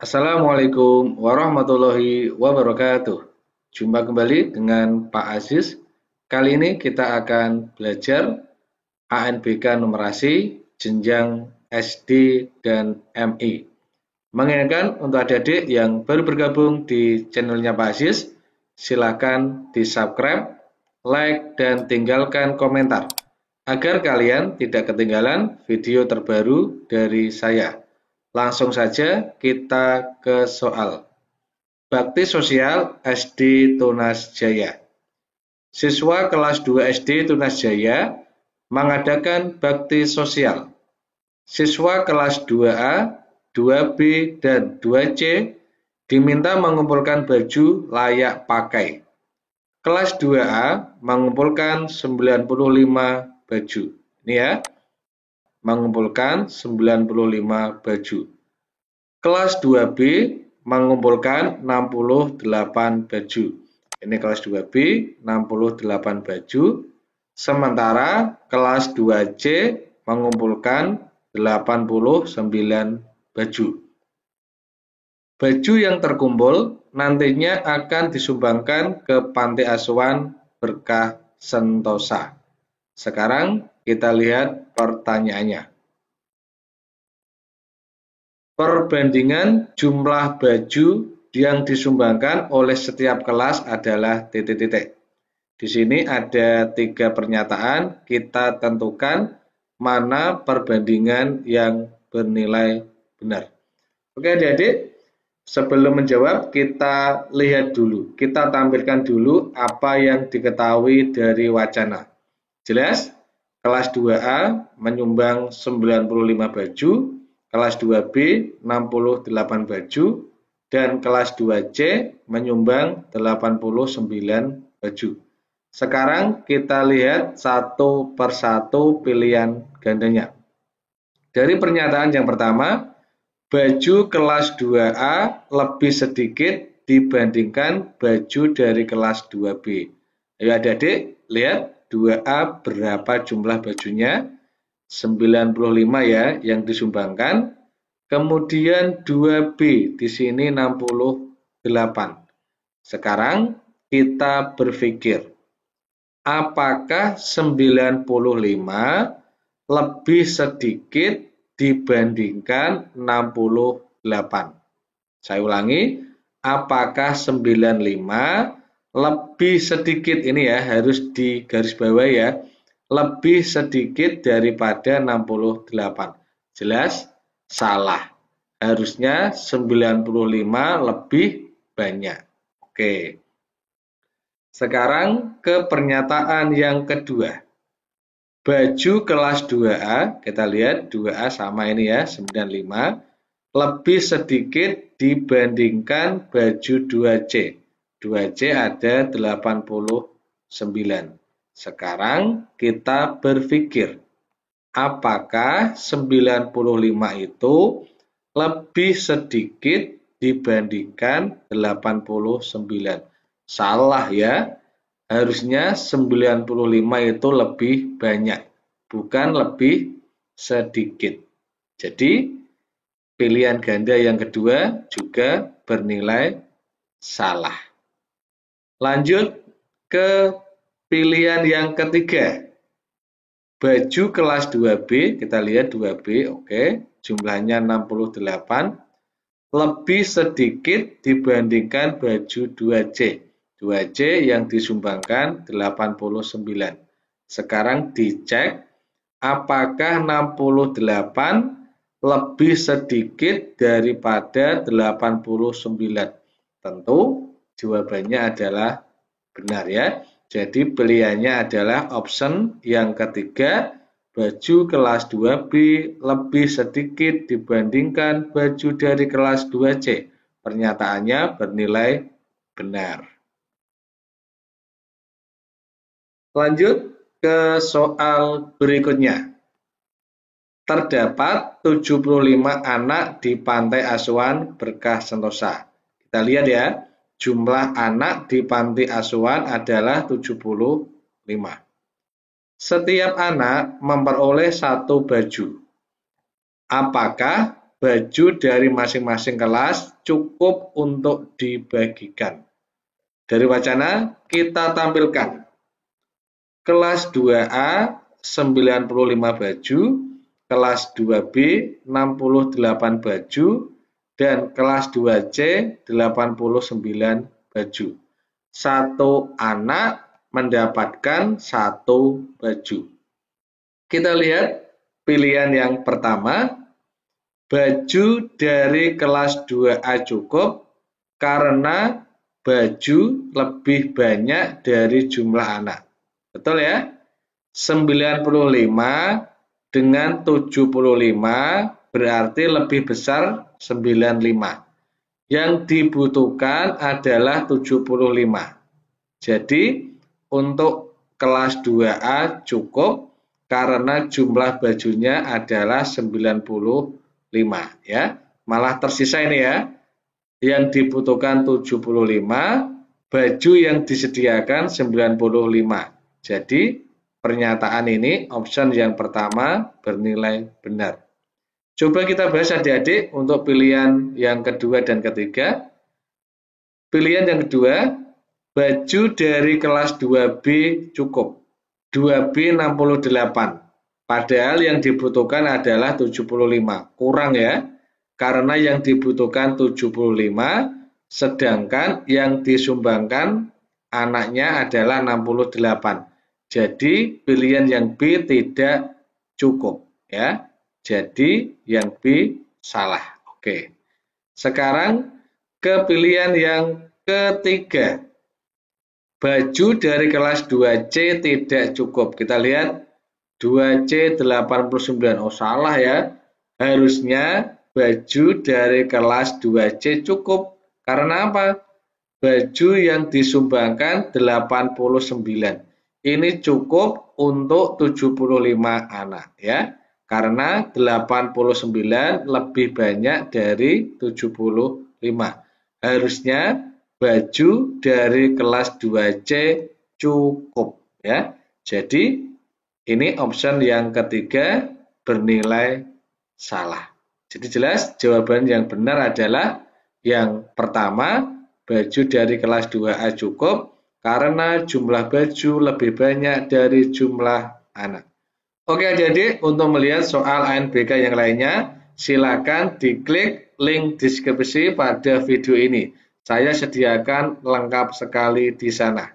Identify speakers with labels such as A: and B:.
A: Assalamualaikum warahmatullahi wabarakatuh. Jumpa kembali dengan Pak Aziz. Kali ini kita akan belajar ANBK numerasi jenjang SD dan MI. Mengingatkan untuk adik-adik yang baru bergabung di channelnya Pak Aziz, silakan di-subscribe, like, dan tinggalkan komentar agar kalian tidak ketinggalan video terbaru dari saya. Langsung saja kita ke soal. Bakti Sosial SD Tunas Jaya. Siswa kelas 2 SD Tunas Jaya mengadakan bakti sosial. Siswa kelas 2A, 2B, dan 2C diminta mengumpulkan baju layak pakai. Kelas 2A mengumpulkan 95 baju. Ini ya, mengumpulkan 95 baju. Kelas 2B mengumpulkan 68 baju. Ini kelas 2B 68 baju. Sementara kelas 2C mengumpulkan 89 baju. Baju yang terkumpul nantinya akan disumbangkan ke Panti Asuhan Berkah Sentosa. Sekarang kita lihat pertanyaannya. Perbandingan jumlah baju yang disumbangkan oleh setiap kelas adalah titik-titik. Di sini ada 3 pernyataan, kita tentukan mana perbandingan yang bernilai benar. Oke adik-adik, sebelum menjawab kita lihat dulu, kita tampilkan dulu apa yang diketahui dari wacana. Jelas? Kelas 2A menyumbang 95 baju, kelas 2B 68 baju, dan kelas 2C menyumbang 89 baju. Sekarang kita lihat satu persatu pilihan gandanya. Dari pernyataan yang pertama, baju kelas 2A lebih sedikit dibandingkan baju dari kelas 2B. Ayo adik-adik, lihat 2A berapa jumlah bajunya? 95 ya yang disumbangkan. Kemudian 2B di sini 68. Sekarang kita berpikir, apakah 95 lebih sedikit dibandingkan 68? Saya ulangi, apakah 95 lebih sedikit, ini ya harus digarisbawahi ya, lebih sedikit daripada 68. Jelas? Salah. Harusnya 95 lebih banyak. Oke. Sekarang ke pernyataan yang kedua. Baju kelas 2A, kita lihat 2A sama ini ya, 95, lebih sedikit dibandingkan baju 2C. 2C ada 89. Sekarang kita berpikir, apakah 95 itu lebih sedikit dibandingkan 89? Salah ya, harusnya 95 itu lebih banyak, bukan lebih sedikit. Jadi, pilihan ganda yang kedua juga bernilai salah. Lanjut ke pilihan yang ketiga, baju kelas 2B, kita lihat 2B, oke, jumlahnya 68, lebih sedikit dibandingkan baju 2C. 2C yang disumbangkan 89. Sekarang dicek, apakah 68 lebih sedikit daripada 89? Tentu jawabannya adalah benar ya. Jadi pilihannya adalah option yang ketiga, baju kelas 2B lebih sedikit dibandingkan baju dari kelas 2C. Pernyataannya bernilai benar. Lanjut ke soal berikutnya. Terdapat 75 anak di Pantai Asuhan Berkah Sentosa. Kita lihat ya. Jumlah anak di panti asuhan adalah 75. Setiap anak memperoleh 1 baju. Apakah baju dari masing-masing kelas cukup untuk dibagikan. Dari wacana kita tampilkan kelas 2A 95 baju, kelas 2B 68 baju, dan kelas 2C 89 baju. Satu anak mendapatkan satu baju. Kita lihat pilihan yang pertama, baju dari kelas 2A cukup karena baju lebih banyak dari jumlah anak. Betul ya? 95 dengan 75 berarti lebih besar 95. Yang dibutuhkan adalah 75. Jadi untuk kelas 2A cukup karena jumlah bajunya adalah 95 ya. Malah tersisa ini ya. Yang dibutuhkan 75, baju yang disediakan 95. Jadi pernyataan ini option yang pertama bernilai benar. Coba kita bahas adik-adik untuk pilihan yang kedua dan ketiga. Pilihan yang kedua, baju dari kelas 2B cukup. 2B 68. Padahal yang dibutuhkan adalah 75. Kurang ya. Karena yang dibutuhkan 75, sedangkan yang disumbangkan anaknya adalah 68. Jadi pilihan yang B tidak cukup ya. Jadi yang B salah. Oke. Sekarang ke pilihan yang ketiga. Baju dari kelas 2C tidak cukup. Kita lihat 2C 89. Oh salah ya. Harusnya baju dari kelas 2C cukup. Karena apa? Baju yang disumbangkan 89. Ini cukup untuk 75 anak ya. Karena 89 lebih banyak dari 75. Harusnya baju dari kelas 2C cukup ya. Jadi ini option yang ketiga bernilai salah. Jadi jelas jawaban yang benar adalah yang pertama, baju dari kelas 2A cukup karena jumlah baju lebih banyak dari jumlah anak. Oke adik-adik, untuk melihat soal ANBK yang lainnya, silakan diklik link deskripsi pada video ini. Saya sediakan lengkap sekali di sana.